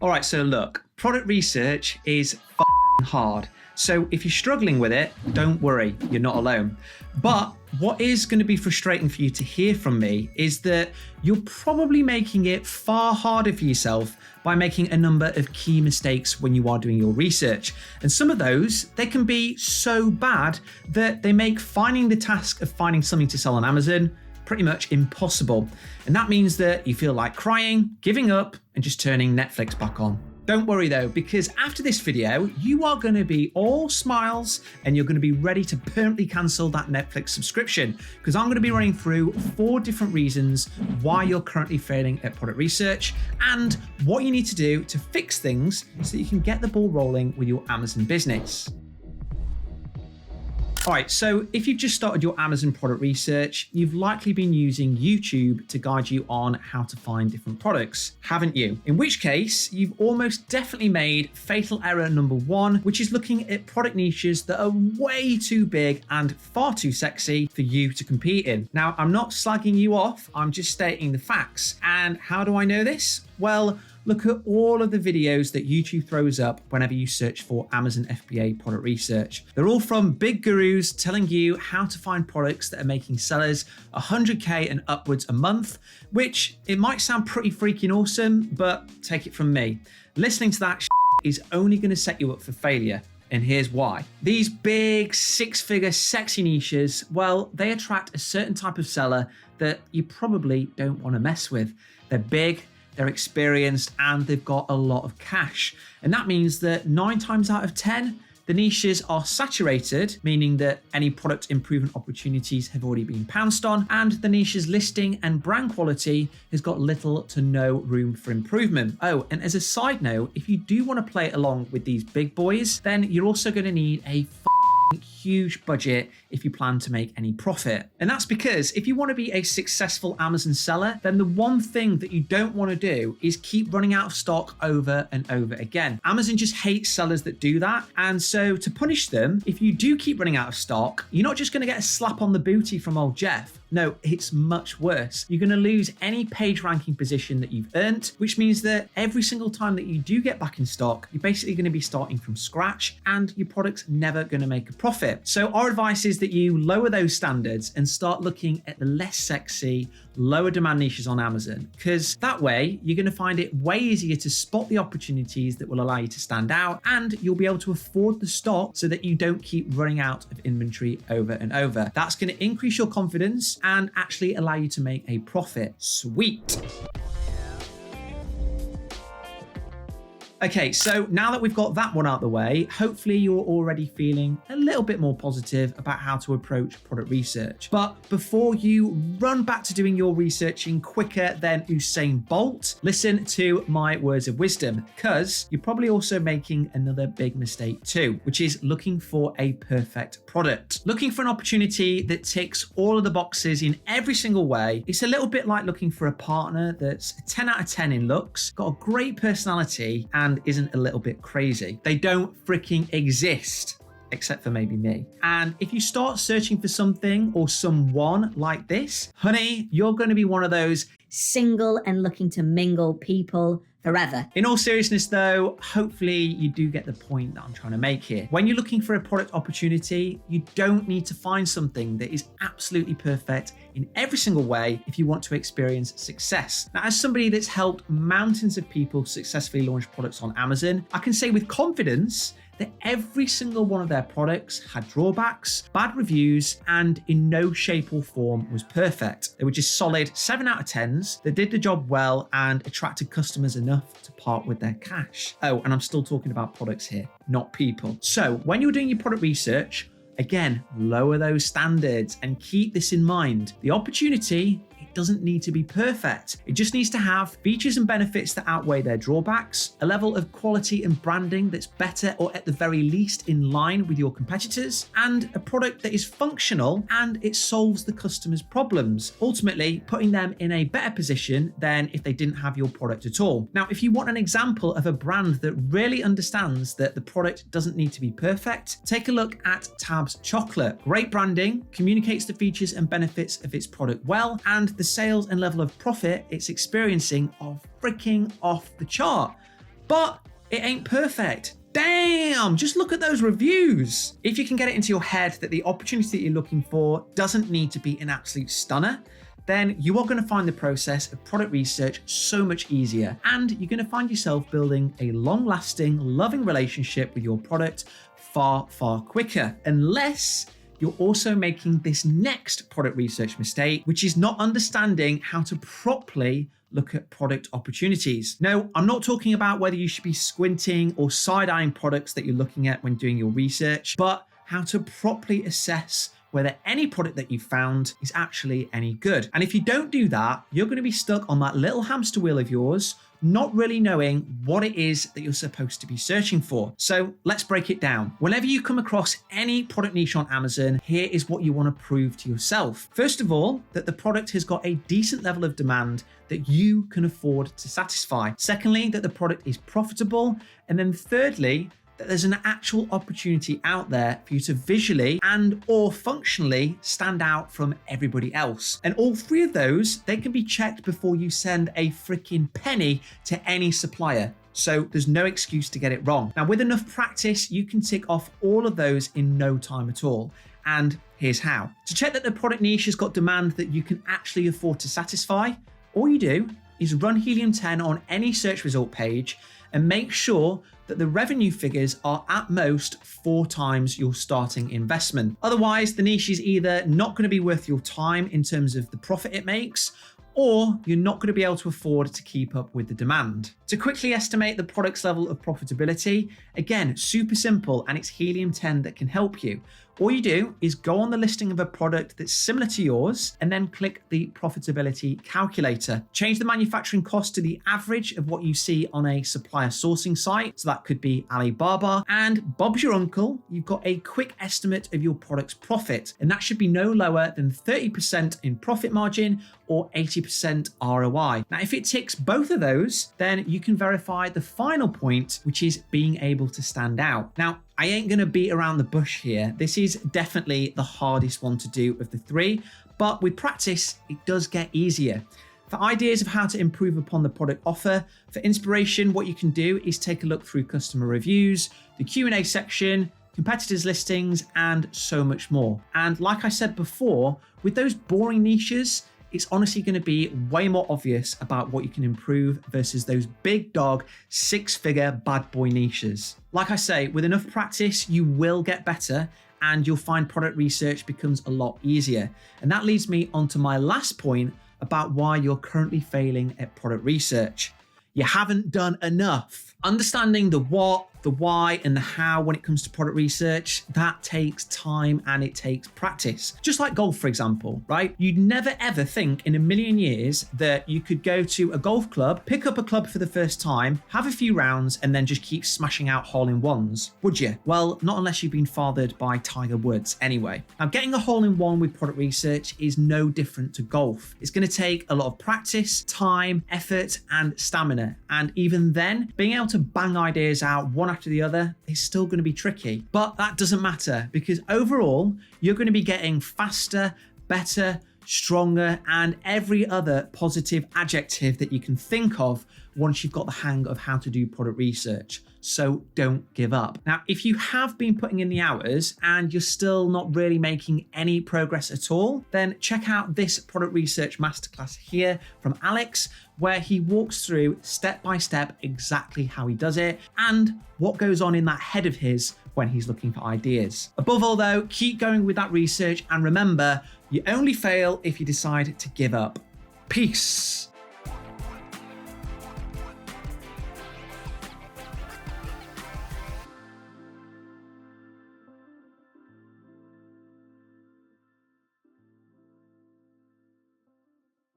All right, so look, product research is hard. So if you're struggling with it, don't worry, you're not alone. But what is going to be frustrating for you to hear from me is that you're probably making it far harder for yourself by making a number of key mistakes when you are doing your research. And some of those, they can be so bad that they make finding the task of finding something to sell on Amazon pretty much impossible. And that means that you feel like crying, giving up, and just turning Netflix back on. Don't worry though, because after this video, you are going to be all smiles and you're going to be ready to permanently cancel that Netflix subscription, because I'm going to be running through 4 different reasons why you're currently failing at product research and what you need to do to fix things so that you can get the ball rolling with your Amazon business. All right, so if you've just started your Amazon product research, you've likely been using YouTube to guide you on how to find different products, haven't you? In which case, you've almost definitely made fatal error number 1, which is looking at product niches that are way too big and far too sexy for you to compete in. Now, I'm not slagging you off, I'm just stating the facts. And how do I know this? Well, look at all of the videos that YouTube throws up whenever you search for Amazon FBA product research. They're all from big gurus telling you how to find products that are making sellers 100K and upwards a month, which it might sound pretty freaking awesome, but take it from me. Listening to that is only going to set you up for failure. And here's why. These big 6-figure sexy niches, well, they attract a certain type of seller that you probably don't want to mess with. They're big, they're experienced, and they've got a lot of cash. And that means that 9 times out of 10, the niches are saturated, meaning that any product improvement opportunities have already been pounced on, and the niche's listing and brand quality has got little to no room for improvement. Oh, and as a side note, if you do want to play along with these big boys, then you're also going to need a huge budget if you plan to make any profit. And that's because if you want to be a successful Amazon seller, then the one thing that you don't want to do is keep running out of stock over and over again. Amazon just hates sellers that do that. And so to punish them, if you do keep running out of stock, you're not just going to get a slap on the booty from old Jeff. No, it's much worse. You're going to lose any page ranking position that you've earned, which means that every single time that you do get back in stock, you're basically going to be starting from scratch and your product's never going to make a profit. So our advice is that you lower those standards and start looking at the less sexy, lower demand niches on Amazon, because that way you're going to find it way easier to spot the opportunities that will allow you to stand out, and you'll be able to afford the stock so that you don't keep running out of inventory over and over. That's going to increase your confidence and actually allow you to make a profit. Sweet. Okay, so now that we've got that one out of the way, hopefully you're already feeling a little bit more positive about how to approach product research. But before you run back to doing your researching quicker than Usain Bolt, listen to my words of wisdom, because you're probably also making another big mistake too, which is looking for a perfect product. Looking for an opportunity that ticks all of the boxes in every single way. It's a little bit like looking for a partner that's a 10 out of 10 in looks, got a great personality, and isn't a little bit crazy. They don't freaking exist, except for maybe me. And if you start searching for something or someone like this, honey, you're going to be one of those single and looking to mingle people forever. In all seriousness though, hopefully you do get the point that I'm trying to make here. When you're looking for a product opportunity, you don't need to find something that is absolutely perfect in every single way if you want to experience success. Now, as somebody that's helped mountains of people successfully launch products on Amazon, I can say with confidence that every single one of their products had drawbacks, bad reviews, and in no shape or form was perfect. They were just solid 7 out of 10s that did the job well and attracted customers enough to part with their cash. Oh, and I'm still talking about products here, not people. So when you're doing your product research, again, lower those standards and keep this in mind. The opportunity, it doesn't need to be perfect. It just needs to have features and benefits that outweigh their drawbacks, a level of quality and branding that's better or at the very least in line with your competitors, and a product that is functional and it solves the customer's problems, ultimately putting them in a better position than if they didn't have your product at all. Now, if you want an example of a brand that really understands that the product doesn't need to be perfect, take a look at Tabs Chocolate. Great branding, communicates the features and benefits of its product well, and the sales and level of profit it's experiencing are freaking off the chart. but it ain't perfect. Damn, just look at those reviews. If you can get it into your head that the opportunity that you're looking for doesn't need to be an absolute stunner, then you are going to find the process of product research so much easier, and you're going to find yourself building a long-lasting, loving relationship with your product far, far quicker, unless you're also making this next product research mistake, which is not understanding how to properly look at product opportunities. Now, I'm not talking about whether you should be squinting or side-eyeing products that you're looking at when doing your research, but how to properly assess whether any product that you found is actually any good. And if you don't do that, you're going to be stuck on that little hamster wheel of yours, not really knowing what it is that you're supposed to be searching for. So let's break it down. Whenever you come across any product niche on Amazon, here is what you want to prove to yourself. First of all, that the product has got a decent level of demand that you can afford to satisfy. Secondly, that the product is profitable. And then thirdly, that there's an actual opportunity out there for you to visually and or functionally stand out from everybody else. And all three of those, they can be checked before you send a freaking penny to any supplier. So there's no excuse to get it wrong. Now, with enough practice, you can tick off all of those in no time at all. And here's how. To check that the product niche has got demand that you can actually afford to satisfy, all you do is run Helium 10 on any search result page and make sure that the revenue figures are at most 4 times your starting investment. Otherwise, the niche is either not going to be worth your time in terms of the profit it makes, or you're not going to be able to afford to keep up with the demand. To quickly estimate the product's level of profitability, again, super simple, and it's Helium 10 that can help you. All you do is go on the listing of a product that's similar to yours and then click the profitability calculator. Change the manufacturing cost to the average of what you see on a supplier sourcing site. So that could be Alibaba, and Bob's your uncle, you've got a quick estimate of your product's profit. And that should be no lower than 30% in profit margin or 80% ROI. Now, if it ticks both of those, then you can verify the final point, which is being able to stand out. Now, I ain't going to beat around the bush here. This is definitely the hardest one to do of the three, but with practice, it does get easier. For ideas of how to improve upon the product offer, for inspiration, what you can do is take a look through customer reviews, the Q&A section, competitors' listings, and so much more. And like I said before, with those boring niches, it's honestly going to be way more obvious about what you can improve versus those big dog 6-figure bad boy niches. Like I say, with enough practice, you will get better and you'll find product research becomes a lot easier. And that leads me onto my last point about why you're currently failing at product research. You haven't done enough. Understanding the what, the why, and the how when it comes to product research, that takes time and it takes practice. Just like golf, for example, right? You'd never ever think in a million years that you could go to a golf club, pick up a club for the first time, have a few rounds, and then just keep smashing out hole-in-ones, would you? Well, not unless you've been fathered by Tiger Woods anyway. Now, getting a hole-in-one with product research is no different to golf. It's going to take a lot of practice, time, effort, and stamina. And even then, being able to bang ideas out one after the other is still going to be tricky. But that doesn't matter, because overall, you're going to be getting faster, better, stronger, and every other positive adjective that you can think of once you've got the hang of how to do product research. So don't give up. Now, if you have been putting in the hours and you're still not really making any progress at all, then check out this product research masterclass here from Alex, where he walks through step by step exactly how he does it and what goes on in that head of his when he's looking for ideas. Above all though, keep going with that research, and remember, you only fail if you decide to give up. Peace.